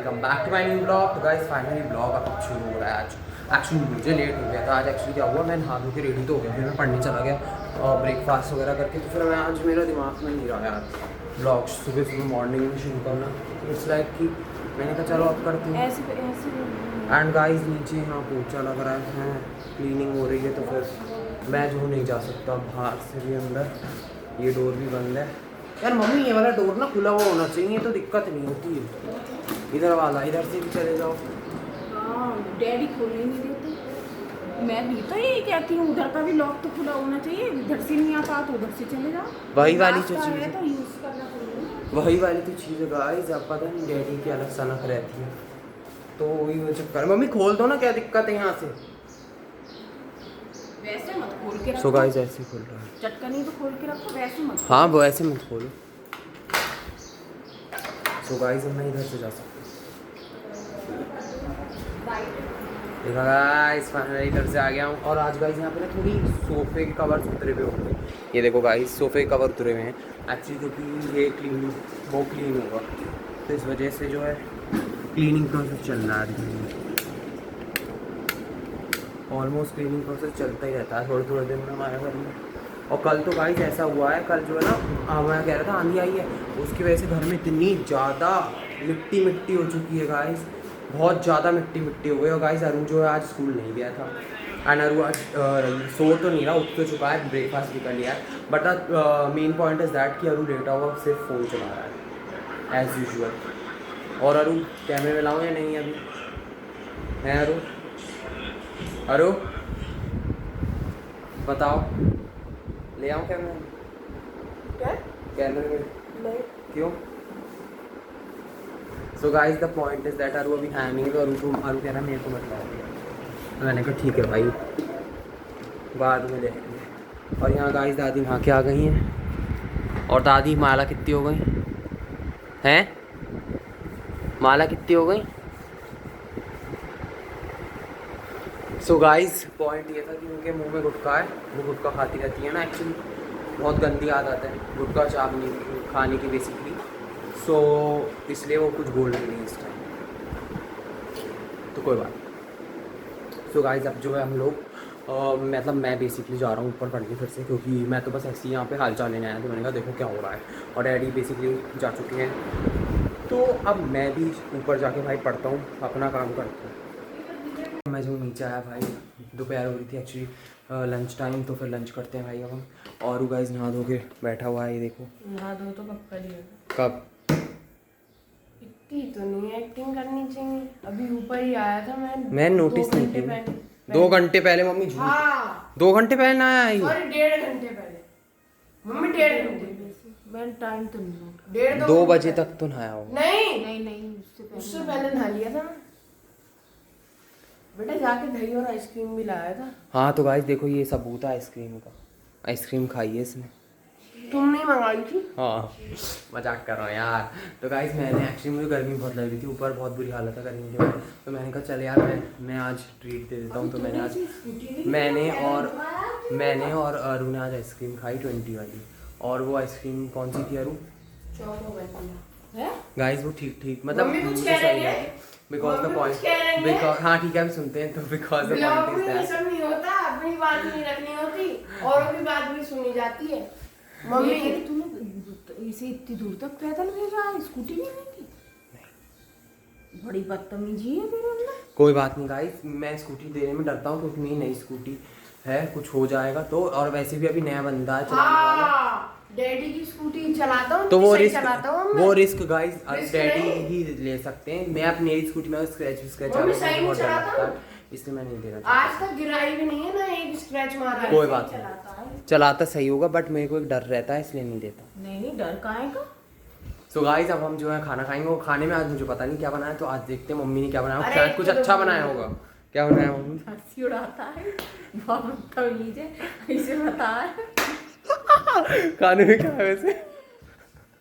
Welcome back to my new blog. तो guys finally blog अब शुरू हो रहा है। आज एक्चुअली मुझे लेट हो गया था। आज एक्चुअली क्या हुआ, मैं नहा धो के रेडी तो हो गया, फिर मैं पढ़ने चला गया और ब्रेकफास्ट वगैरह करके। तो फिर मैं आज मेरा दिमाग में नहीं रहा यार ब्लॉग सुबह सुबह मॉर्निंग में शुरू करना। इट्स लाइक कि मैंने कहा चलो अब करती हूँ। एंड गाइस नीचे यहाँ पोछा लग रहा है, क्लीनिंग हो रही है, तो फिर मैं जो नहीं जा सकता बाहर से भी अंदर। ये डोर भी बंद है यार। मम्मी ये वाला डोर ना खुला हुआ होना चाहिए तो दिक्कत नहीं होती है। इधर वाला इधर से भी चले जाओ। हाँ डैडी खोलने नहीं देते। मैं भी तो यही कहती हूँ, उधर का भी लॉक तो खुला होना चाहिए। इधर से नहीं आता तो उधर से चले जाओ। वही वाली जो रास्ता चीज़ है तो यूज करना पड़ेगा। वही वाली तो चीज़ है गाइस। अब पता नहीं डैडी की अलग सनक रहती है तो वही वो चक्कर। मम्मी खोल दो ना, क्या दिक्कत है यहाँ से। वैसे मत खोल के रखो। सो गाइस ऐसे खोल रहा है। चटकनी तो खोल के रखो, वैसे मत। हाँ वो ऐसे मत खोलो। सो गाइस अब मैं इधर से जा सकता हूँ। देखा गाइस फाइनली इधर से आ गया हूँ। और आज गाइस यहाँ पे ना थोड़ी सोफे के कवर्स उतरे हुए होंगे। ये देखो गाइस सोफे के कवर उतरे हुए हैं एक्चुअली, क्योंकि ये क्लीन होगा तो इस वजह से जो है क्लीनिंग प्रोसेस चल रहा है। ऑलमोस्ट क्लीनिंग प्रोसेस चलता ही रहता है थोड़े दिन में हमारे घर में। और कल तो गाइस ऐसा हुआ है, कल जो है ना मैं कह रहा था आंधी आई है, उसकी वजह से घर में इतनी ज़्यादा मिट्टी हो चुकी है गाइस। बहुत ज़्यादा मिट्टी हो गई। और गाइस अरुण जो है आज स्कूल नहीं गया था। एंड अरुण आज सो तो नहीं रहा, उठ तो चुका है, ब्रेकफास्ट भी कर लिया है। But main point is that कि अरुण लेटा हुआ सिर्फ फ़ोन चला रहा है एज़ यूजुअल। और अरुण कैमरे में लाऊँ या नहीं अभी है अरुण? अरुण बताओ, ले आऊँ कैमरे में? क्या? कैमरे में नहीं। क्यों? So guys the point is that अरु अभी है नहीं, तो अरु कह रहा मेरे को मत लाओ। मैंने कहा ठीक है भाई बाद में देखेंगे। और यहाँ गाइस दादी नहा के आ गई हैं। और दादी माला कितनी हो गई हैं? माला कितनी हो गई? सो गाइस पॉइंट ये था कि उनके मुंह में गुटखा है, वो गुटखा खाती रहती है ना। एक्चुअली बहुत गंदी आदत है गुटखा चावनी खाने की बेसिकली। सो इसलिए वो कुछ बोल रही नहीं इस टाइम, तो कोई बात नहीं। सो गाइस अब जो है हम लोग मतलब मैं बेसिकली जा रहा हूँ ऊपर पढ़ने फिर से, क्योंकि मैं तो बस ऐसे ही यहाँ पे हाल चाल लेने आया। तो मैंने कहा देखो क्या हो रहा है। और डैडी बेसिकली जा चुके हैं, तो अब मैं भी ऊपर जाके भाई पढ़ता हूँ, अपना काम करता हूँ। मैं जो नीचे आया भाई, दोपहर हो रही थी एक्चुअली, लंच टाइम, तो फिर लंच करते हैं भाई अब हम। और गाइस नहा धो के बैठा हुआ है, ये देखो। नहा दो तो कब करिए? कब? इतनी तो नहीं एक्टिंग करनी चाहिए। अभी ऊपर ही आया था मैं नोटिस नहीं किया। 2 घंटे पहले मम्मी झूठ। हाँ 2 घंटे पहले ना आई। सॉरी 1.5 घंटे पहले। मम्मी 1.5 घंटे। मैं टाइम तो नहीं 1.5 2 बजे तक तो नहाया हो। नहीं उससे पहले नहा लिया था मैं। बेटा जाके दही और आइसक्रीम भी लाया था। हाँ तो गाइस देखो ये सबूत है आइसक्रीम का। आइसक्रीम खाई है इसने। तुम नहीं मंगाई थी? हाँ मजाक कर रहा हूँ यार। तो गाइस मैंने एक्चुअली, मुझे गर्मी बहुत लग रही थी, ऊपर बहुत बुरी हालत है गर्मी के बाद। तो मैंने कहा चल यार मैं आज ट्रीट दे देता हूँ। तो मैंने और अरु ने आज आइसक्रीम खाई 20 वाली। और वो आइसक्रीम कौन सी थी अरु? गाइस वो ठीक मतलब मुझे सही है, बिकॉज द पॉइंट, बिकॉज हाँ ठीक है हम सुनते हैं। तो because the point is that सब नहीं होता, अपनी बात नहीं रखनी होती, औरों की बात भी सुनी जाती है। मम्मी तूने इसे इतनी दूर तक पैदल भेजा, स्कूटी नहीं भेजी? बड़ी बदतमीजी है तेरे अंदर। कोई बात नहीं गाइस, मैं स्कूटी देने में डरता हूँ क्योंकि मेरी नई स्कूटी है, कुछ हो जाएगा तो। और वैसे भी अभी नया बंदा है चलाने वाला। डैडी की स्कूटी चलाता हूँ तो वो रिस्क गाइस डैडी ही ले सकते हैं। मैं अपनी नई स्कूटी में स्क्रैच बहुत डर लगता है, इसलिए मैं नहीं दे रहा। आज तक गिराई भी नहीं है ना, एक स्क्रैच मारा है। कोई बात नहीं, चलाता सही होगा, बट मेरे को एक डर रहता है इसलिए नहीं देता। नहीं डर काहे का? सो गाइस अब हम जो है खाना खाएंगे। और खाने में आज मुझे पता नहीं क्या बनाया, तो आज देखते हैं मम्मी ने क्या बनाया। शायद कुछ अच्छा बनाया होगा। क्या बनाया मम्मी? हंसी उड़ाता है, बहुत बदतमीज है, इसे बता है। खाने में क्या है वैसे?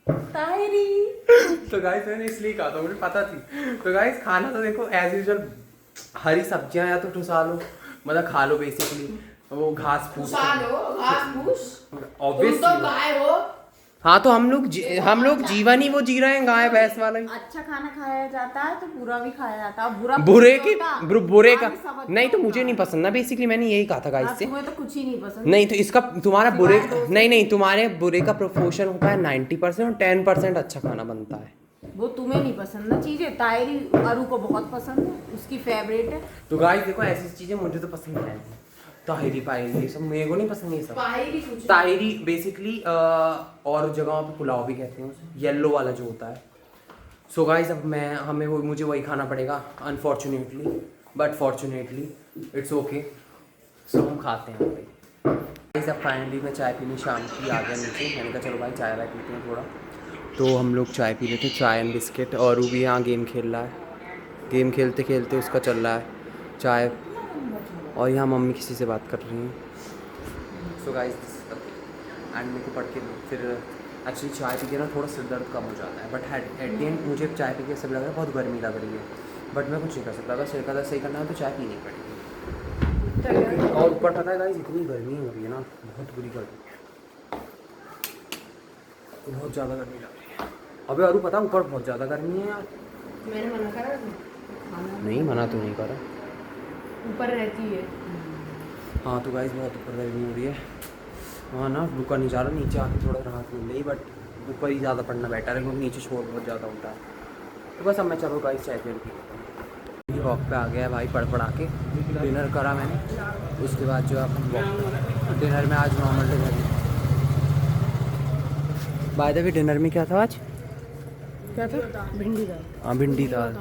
तायरी। तो गाइस मैंने इसलिए कहा था, मुझे पता थी। तो गाइस खाना तो देखो एज यूजुअल, हरी सब्जियां या तो ठुसा लो, मतलब खा लो बेसिकली। वो घास फूस ठुसा लो, घास फूस। ऑब्वियसली तुम तो गाय हो, हाँ तो हम लोग जीवन ही वो जी रहे हैं गाय भैंस वाला ही। अच्छा खाना खाया जाता है तो बुरा भी खाया जाता है, बुरा बुरे कुछ के नहीं होता। बुरे का आगे सब अच्छा नहीं तो मुझे होता नहीं है। पसंद ना, बेसिकली मैंने यही कहा था गाइस हाँ, से। तुम्हें तो कुछ ही नहीं पसंद। नहीं तो इसका तुम्हारा बुरे सिवाय डोसे नहीं नहीं तुम्हारे बुरे का प्रोपोर्शन होता है 90% और 10% अच्छा खाना बनता है। वो तुम्हें नहीं पसंद ना चीजें, तायरी अरु को बहुत पसंद है, उसकी फेवरेट है। तो गाइस देखो ऐसी चीजें मुझे तो पसंद है, ताहिरी पाहिरी ये सब मेरे को नहीं पसंद ये सब। तायरी कुछ ताहिरी बेसिकली और जगहों पे पुलाव भी कहते हैं उसे, येलो वाला जो होता है। सो गाइस अब मुझे वही खाना पड़ेगा unfortunately, but fortunately it's okay. So हम खाते हैं भाई। गाइस अब फाइनली मैं चाय पीने शाम की आ गया नीचे, मैंने कहा चलो भाई चाय वाय पीते हैं थोड़ा। तो हम लोग चाय पी रहे थे, चाय एंड बिस्किट, और वो भी यहाँ गेम खेल रहा है। गेम खेलते खेलते उसका चल रहा है चाय, और यहाँ मम्मी किसी से बात कर रही हैं। सो गाइस एंड मेरे को पढ़ के फिर एक्चुअली चाय पी के ना थोड़ा सिर दर्द कम हो जाता है, बट एट द एंड मुझे चाय पी के सब लग रहा है बहुत गर्मी लग रही है, बट मैं कुछ नहीं कर सकता। अगर सिर का दर्द सही करना है तो चाय पीनी पड़ेगी। और ऊपर पता है गाइस इतनी गर्मी हो रही है ना, बहुत बुरी गर्मी, बहुत ज़्यादा गर्मी लग रही है। अबे अरु पता ऊपर बहुत ज़्यादा गर्मी है यार। मैंने मना करा नहीं मना तो नहीं करा, ऊपर रहती है। हाँ तो गाइस बहुत ऊपर गर्मी हो रही है। हाँ ना रुका नहीं जा रहा, नीचे आके थोड़ा राहत मिल रही, बट ऊपर ही ज़्यादा पड़ना बेटर है क्योंकि नीचे शोर बहुत ज़्यादा होता है। तो बस अब मैं चलो गाइस चाय पी लेती हूँ। वॉक पे आ गया है भाई, पढ़ के डिनर करा मैंने, उसके बाद जो अपन वॉक डिनर में आज normal dinner. By the way dinner में क्या था आज? क्या था? भिंडी दाल। हाँ भिंडी दाल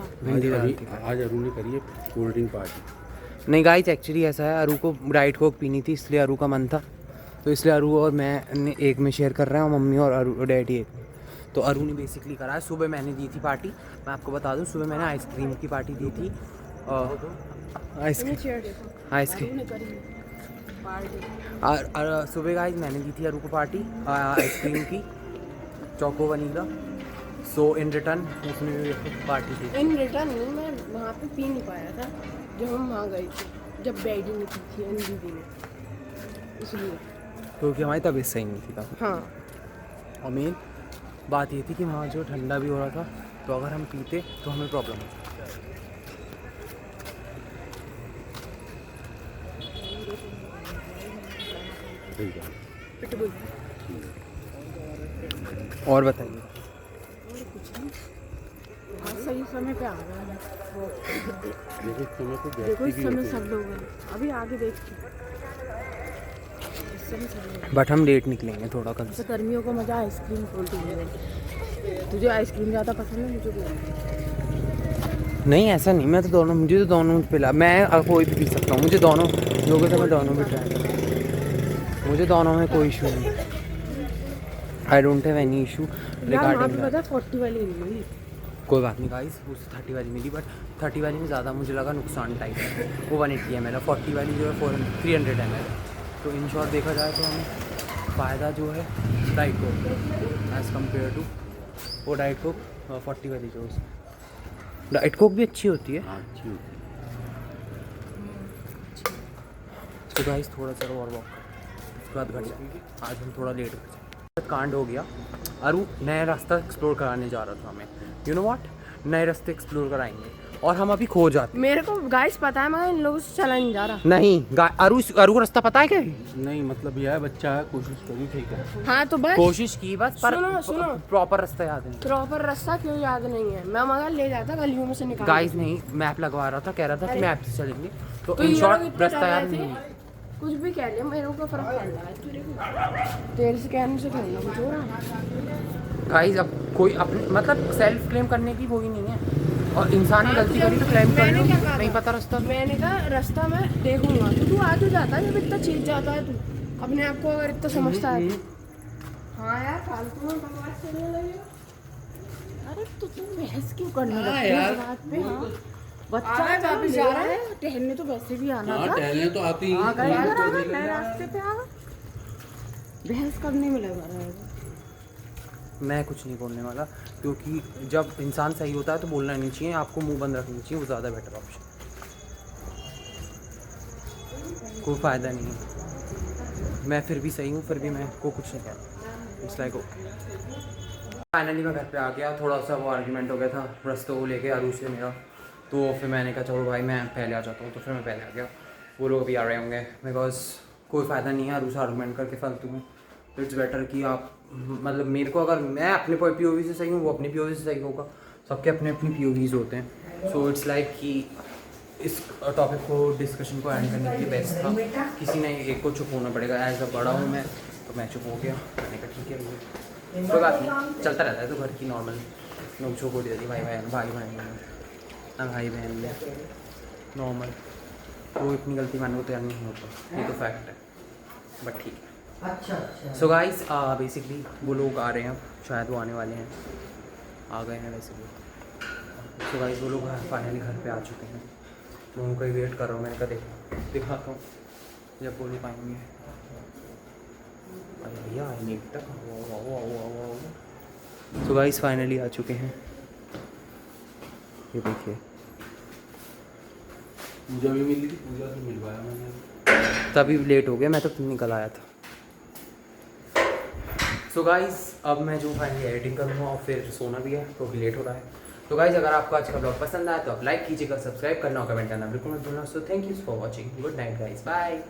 आज अरुण ने करी है कोल्ड ड्रिंक पार्टी। नहीं गाइस एक्चुअली ऐसा है, अरु को डाइट कोक पीनी थी इसलिए अरु का मन था, तो इसलिए अरु और मैं एक में शेयर कर रहे हैं, और मम्मी और अरु डैडी एक। तो अरु ने बेसिकली करा है, सुबह मैंने दी थी पार्टी, मैं आपको बता दूं सुबह मैंने आइसक्रीम की पार्टी दी थी। आइसक्रीम और सुबह गाइस मैंने दी थी अरु को पार्टी आइसक्रीम की, choco vanilla. So in return उसने पार्टी दी। इन रिटर्न नहीं, मैं वहाँ पे पी नहीं पाया था जब हम वहाँ गए थे, जब डैडी ने पी थी दीदी ने, इसलिए। क्योंकि हमारी तबीयत सही नहीं थी तब। हाँ और मेन बात ये थी कि वहाँ जो ठंडा भी हो रहा था, तो अगर हम पीते तो हमें प्रॉब्लम हो पिटबुल। और बताइए। हाँ सही समय पे आ गए हैं। देखो इस समय तो देखो इस समय सब लोग हैं, अभी आगे देखते हैं। इस समय सब लोग हैं। बट हम लेट निकलेंगे थोड़ा कल जैसे गर्मियों का मजा आइसक्रीम खोलती है। तुझे आइसक्रीम ज़्यादा पसंद है, मुझे भी। नहीं ऐसा नहीं, मैं तो दोनों, मुझे तो दोनों पिला, मैं कोई भी पी सकता हूँ, मुझे दोनों लोगों से मैं दोनों भी ट्राई करूँ, मुझे दोनों में कोई इशू नहीं। I don't have any issue regarding. पता 40 वाली नहीं मिली। कोई बात नहीं गाइस, उस 30 वाली मिली, बट 30 वाली में ज़्यादा मुझे लगा नुकसान टाइप है, वो 180 ml है, 40 वाली जो है 300 ml। तो इन शॉर्ट देखा जाए तो हमें फ़ायदा जो है Diet Coke as compared to वो डाइट कोक 40 वाली जो डाइट कोक भी अच्छी होती है। हाँ अच्छी होती है। तो गाइस थोड़ा सा और वॉक कर उसके बाद घर जाएंगे, आज हम थोड़ा लेट हो गए। कांड हो गया, अरु नया रास्ता एक्सप्लोर कराने जा रहा था हमें, यू नो व्हाट, नए रास्ते एक्सप्लोर कराएंगे और हम अभी खो जाते। मेरे को गाइस पता है, मगर इन लोगों से चला नहीं जा रहा। नहीं अरु को रास्ता पता है क्या? नहीं मतलब यह है बच्चा है, कोशिश करी ठीक है। हाँ तो बस कोशिश की बस, पर सुनो। प्रॉपर रास्ता याद नहीं। प्रॉपर रास्ता क्यों याद नहीं है? मैं मगर ले जाता गलियों में से निकाल। गाइस नहीं, मैप लगवा रहा था, कह रहा था कि मैप से चलेंगे, तो तो इन ये शॉर्ट लोग इतना रास्ता डर याद रहे नहीं थे। है। कुछ भी कह लिया, मेरे को फर्क पड़ रहा है तेरे से कहने से कहना कुछ हो रहा है। गाइस अब कोई अपने मतलब सेल्फ क्लेम करने की वो ही नहीं है, और इंसान ने गलती करी तो क्लेम कर मैंने लो, क्या कहा? नहीं पता रास्ता। मैंने कहा रास्ता मैं देखूंगा, तो तू आ तो जाता है, जब इतना चीज जाता है तू अपने आप को अगर इतना समझता है तो। हाँ यार फालतू में बकवास करने लगे। अरे तो तुम बहस क्यों करने लगती है इस बात पे? हाँ बच्चा वापस जा रहा है, टहलने तो वैसे भी आना था। टहलने तो आती आ गए नए रास्ते पे आ गए, बहस करने में लगा रहेगा। मैं कुछ नहीं बोलने वाला, क्योंकि जब इंसान सही होता है तो बोलना नहीं चाहिए, आपको मुंह बंद रखनी चाहिए, वो ज़्यादा बेटर ऑप्शन, कोई फ़ायदा नहीं है। मैं फिर भी सही हूँ, फिर भी मैं को कुछ नहीं कहना, इट्स लाइक ओके। फाइनली मैं घर पे आ गया, थोड़ा सा वो आर्ग्यूमेंट हो गया था रस्तों को लेके आरू से मेरा, तो फिर मैंने कहा चलो भाई मैं पहले आ जाता हूँ, तो फिर मैं पहले आ गया। वो लोग अभी आ रहे होंगे, बिकॉज कोई फ़ायदा नहीं है आरू से आर्गूमेंट करके फालतू में। तो इट्स बेटर कि आप मतलब मेरे को, अगर मैं अपने POV से सही हूँ, वो अपनी POV से सही होगा, सबके अपने अपनी POVs होते हैं। सो इट्स लाइक कि इस टॉपिक को, डिस्कशन को एंड करने के लिए बेस्ट था किसी ने एक को चुप होना पड़ेगा। एज अ बड़ा हूँ मैं, तो मैं चुप हो गया। मैंने कहा ठीक है, कोई बात नहीं, चलता रहता है। तो घर की नॉर्मल नोक-झोंक होती रहती है, भाई बहन में नॉर्मल। वो इतनी गलती मानने को तैयार नहीं होता, ये तो फैक्ट है, बट ठीक है। अच्छा। सो गाइस बेसिकली वो लोग आ रहे हैं, शायद वो आने वाले हैं, आ गए हैं वैसे भी। सो गाइस वो लोग फाइनली घर पे आ चुके हैं, मैं उनका ही वेट कर रहा हूँ। मैंने कहा दिखाता हूँ जब वो लोग आएंगे। अरे भैया आए नहीं तक। सो गाइस फाइनली आ चुके हैं, ये देखिए। पूजा भी मिली थी, पूजा से मिलवाया मैंने। तभी लेट हो गया, मैं तो निकल आया था। सो गाइस अब मैं जो फाइनली एडिटिंग करूँगा और फिर सोना भी है, तो भी लेट हो रहा है। तो गाइस अगर आपको आज का ब्लॉग पसंद आया तो आप लाइक कीजिएगा, सब्सक्राइब करना और कमेंट करना बिल्कुल मत भूलना। So thank you for watching, good night guys, bye.